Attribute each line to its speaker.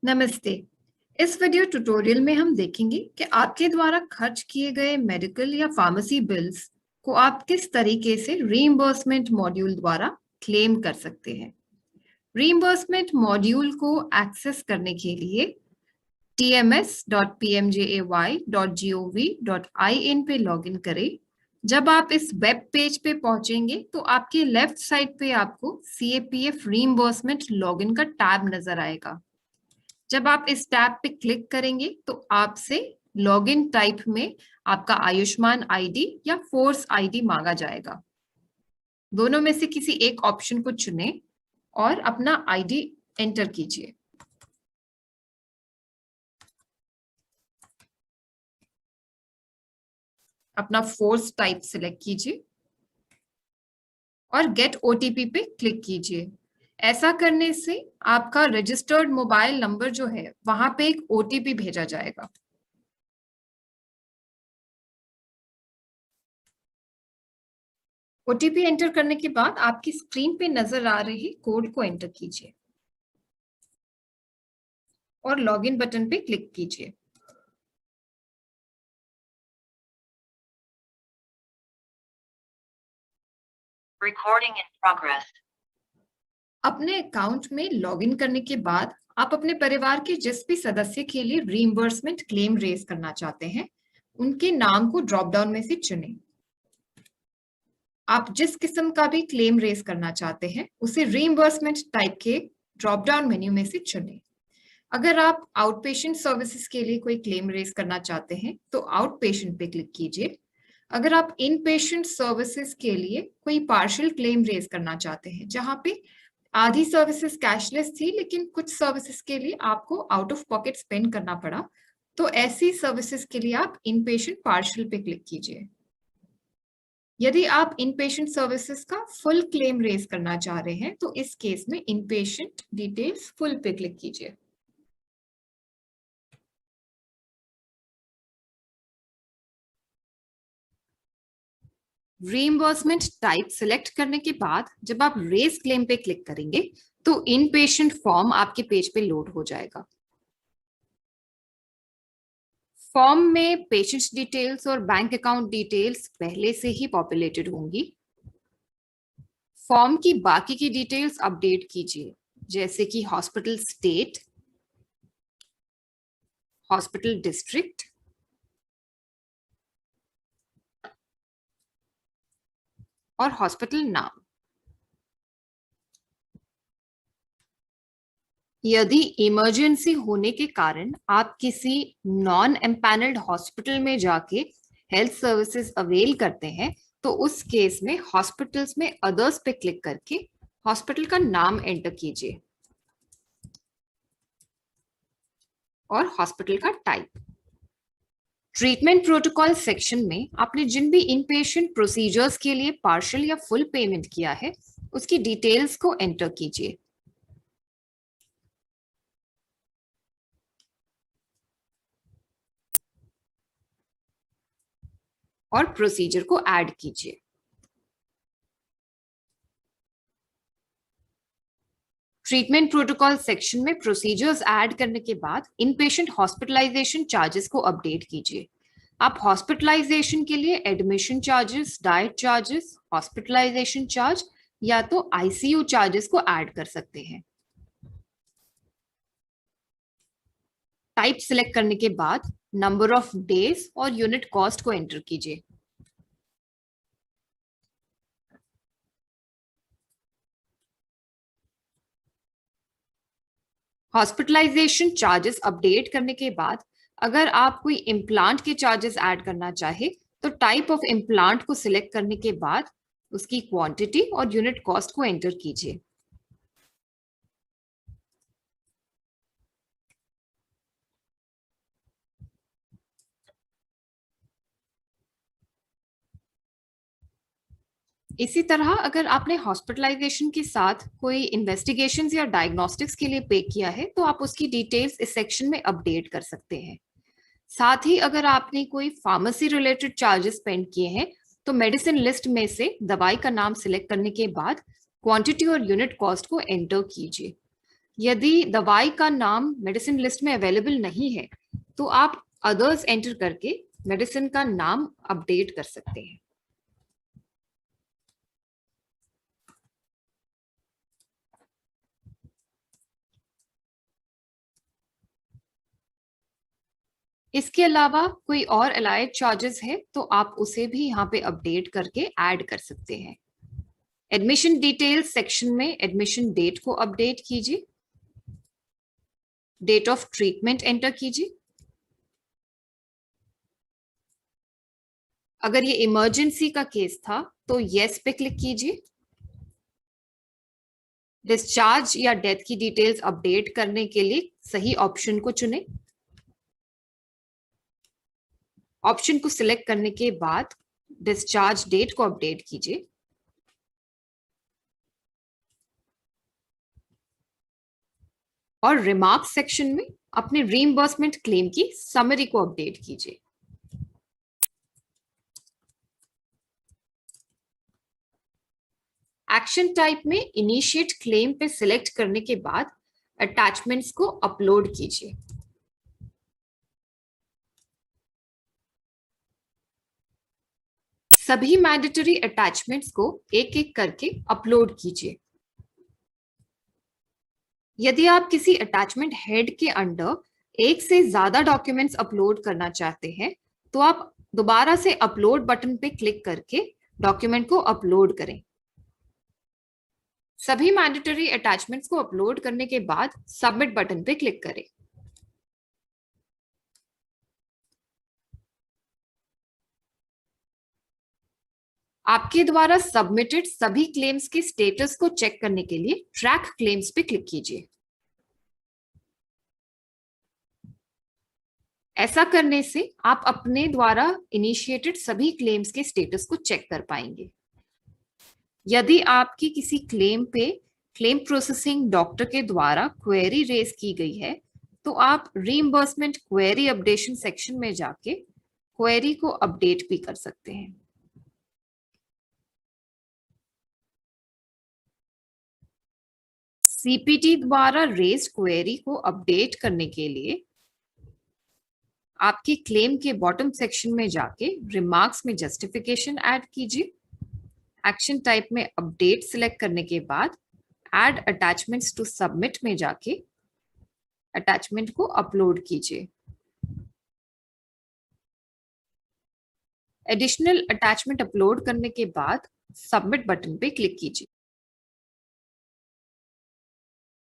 Speaker 1: नमस्ते। इस video tutorial में हम देखेंगे कि आपके द्वारा खर्च किए गए मेडिकल या फार्मेसी बिल्स को आप किस तरीके से रीइंबर्समेंट मॉड्यूल द्वारा क्लेम कर सकते हैं। रीइंबर्समेंट मॉड्यूल को एक्सेस करने के लिए tms.pmjay.gov.in पे लॉगिन करें। जब आप इस वेब पेज पे पहुंचेंगे तो आपके लेफ्ट साइड पे आपको CAPF रीइंबर्समेंट लॉगिन का टैब नजर आएगा। जब आप इस टैब पे क्लिक करेंगे तो आपसे लॉगिन टाइप में आपका आयुष्मान आईडी या फोर्स आईडी मांगा जाएगा। दोनों में से किसी एक ऑप्शन को चुनें और अपना आईडी एंटर कीजिए। अपना फोर्स टाइप सिलेक्ट कीजिए और गेट ओटीपी पे क्लिक कीजिए। ऐसा करने से आपका रजिस्टर्ड मोबाइल नंबर जो है वहां पे एक ओटीपी भेजा जाएगा। ओटीपी एंटर करने के बाद आपकी स्क्रीन पे नजर आ रही कोड को एंटर कीजिए और लॉगिन बटन पे क्लिक कीजिए।
Speaker 2: Recording in progress.
Speaker 1: अपने अकाउंट में लॉगिन करने के बाद आप अपने परिवार के जिस भी सदस्य के लिए रीइंबर्समेंट क्लेम रेज करना चाहते हैं उनके नाम को ड्रॉप डाउन में से चुनें। आप जिस किस्म का भी क्लेम रेज करना चाहते हैं उसे रीइंबर्समेंट टाइप के ड्रॉप डाउन मेन्यू में से चुनें। अगर आप आउट पेशेंट सर्विसेज के लिए कोई क्लेम रेज करना चाहते हैं तो आउट पेशेंट पे क्लिक कीजिए। अगर आप इन पेशेंट सर्विसेज के लिए कोई पार्शियल क्लेम रेज करना चाहते हैं जहां पे आधी सर्विसेज कैशलेस थी लेकिन कुछ सर्विसेज के लिए आपको आउट ऑफ पॉकेट स्पेंड करना पड़ा, तो ऐसी सर्विसेज के लिए आप इन पेशेंट पार्शियल पे क्लिक कीजिए। यदि आप इन पेशेंट सर्विसेज का फुल क्लेम रेज करना चाह रहे हैं तो इस केस में इन पेशेंट डिटेल्स फुल पे क्लिक कीजिए। रीइंबर्समेंट टाइप सिलेक्ट करने के बाद जब आप रेज क्लेम पे क्लिक करेंगे तो इन पेशेंट फॉर्म आपके पेज पे लोड हो जाएगा। फॉर्म में पेशेंट डिटेल्स और बैंक अकाउंट डिटेल्स पहले से ही पॉपुलेटेड होंगी। फॉर्म की बाकी की डिटेल्स अपडेट कीजिए, जैसे कि हॉस्पिटल स्टेट, हॉस्पिटल डिस्ट्रिक्ट और हॉस्पिटल नाम। यदि इमरजेंसी होने के कारण आप किसी नॉन एम्पैनल्ड हॉस्पिटल में जाके हेल्थ सर्विसेज अवेल करते हैं तो उस केस में हॉस्पिटल्स में अदर्स पे क्लिक करके हॉस्पिटल का नाम एंटर कीजिए और हॉस्पिटल का टाइप। ट्रीटमेंट प्रोटोकॉल सेक्शन में आपने जिन भी इनपेशेंट प्रोसीजर्स के लिए पार्शियल या फुल पेमेंट किया है उसकी डिटेल्स को एंटर कीजिए। और प्रोसीजर को ऐड कीजिए। ट्रीटमेंट प्रोटोकॉल सेक्शन में प्रोसीजर्स ऐड करने के बाद इनपेशेंट हॉस्पिटलाइजेशन चार्जेस को अपडेट कीजिए। आप हॉस्पिटलाइजेशन के लिए admission charges, diet charges, hospitalisation charge या तो आईसीयू चार्जेस को ऐड कर सकते हैं। टाइप सिलेक्ट करने के बाद नंबर ऑफ डेज और यूनिट कॉस्ट को एंटर कीजिए। हॉस्पिटलाइजेशन चार्जेस अपडेट करने के बाद अगर आप कोई इम्प्लांट के चार्जेस ऐड करना चाहे तो टाइप ऑफ इम्प्लांट को सिलेक्ट करने के बाद उसकी क्वांटिटी और यूनिट कॉस्ट को एंटर कीजिए। इसी तरह अगर आपने हॉस्पिटलाइजेशन के साथ कोई इन्वेस्टिगेशंस या डायग्नोस्टिक्स के लिए पे किया है तो आप उसकी डिटेल्स इस सेक्शन में अपडेट कर सकते हैं। साथ ही अगर आपने कोई फार्मेसी रिलेटेड चार्जेस स्पेंड किए हैं तो मेडिसिन लिस्ट में से दवाई का नाम सिलेक्ट करने के बाद क्वांटिटी और यूनिट कॉस्ट को एंटर कीजिए। यदि दवाई का नाम मेडिसिन लिस्ट में अवेलेबल नहीं है तो आप अदर्स एंटर करके मेडिसिन का नाम अपडेट कर सकते हैं। इसके अलावा कोई और अलाइड चार्जेस है तो आप उसे भी यहाँ पे अपडेट करके ऐड कर सकते हैं। एडमिशन डिटेल्स सेक्शन में एडमिशन डेट को अपडेट कीजिए, डेट ऑफ ट्रीटमेंट एंटर कीजिए। अगर ये इमरजेंसी का केस था तो यस पे क्लिक कीजिए। डिस्चार्ज या डेथ की डिटेल्स अपडेट करने के लिए सही ऑप्शन को चुनें। ऑप्शन को सिलेक्ट करने के बाद डिस्चार्ज डेट को अपडेट कीजिए। और रिमार्क सेक्शन में अपने रीइंबर्समेंट क्लेम की समरी को अपडेट कीजिए। एक्शन टाइप में इनिशिएट क्लेम पे सिलेक्ट करने के बाद अटैचमेंट्स को अपलोड कीजिए। सभी मैंडेटरी अटैचमेंट्स को एक एक करके अपलोड कीजिए। यदि आप किसी अटैचमेंट हेड के अंडर एक से ज्यादा डॉक्यूमेंट्स अपलोड करना चाहते हैं तो आप दोबारा से अपलोड बटन पे क्लिक करके डॉक्यूमेंट को अपलोड करें। सभी मैंडेटरी अटैचमेंट्स को अपलोड करने के बाद सबमिट बटन पे क्लिक करें। आपके द्वारा सबमिटेड सभी क्लेम्स के स्टेटस को चेक करने के लिए ट्रैक क्लेम्स पे क्लिक कीजिए। ऐसा करने से आप अपने द्वारा इनिशिएटेड सभी क्लेम्स के स्टेटस को चेक कर पाएंगे। यदि आपकी किसी क्लेम पे क्लेम प्रोसेसिंग डॉक्टर के द्वारा क्वेरी रेज की गई है तो आप रीइंबर्समेंट क्वेरी अपडेशन सेक्शन में जाके क्वेरी को अपडेट भी कर सकते हैं। सीपीटी द्वारा रेज क्वेरी को अपडेट करने के लिए आपके क्लेम के बॉटम सेक्शन में जाके रिमार्क्स में जस्टिफिकेशन ऐड कीजिए। एक्शन टाइप में अपडेट सिलेक्ट करने के बाद ऐड अटैचमेंट्स टू सबमिट में जाके अटैचमेंट को अपलोड कीजिए। एडिशनल अटैचमेंट अपलोड करने के बाद सबमिट बटन पे क्लिक कीजिए।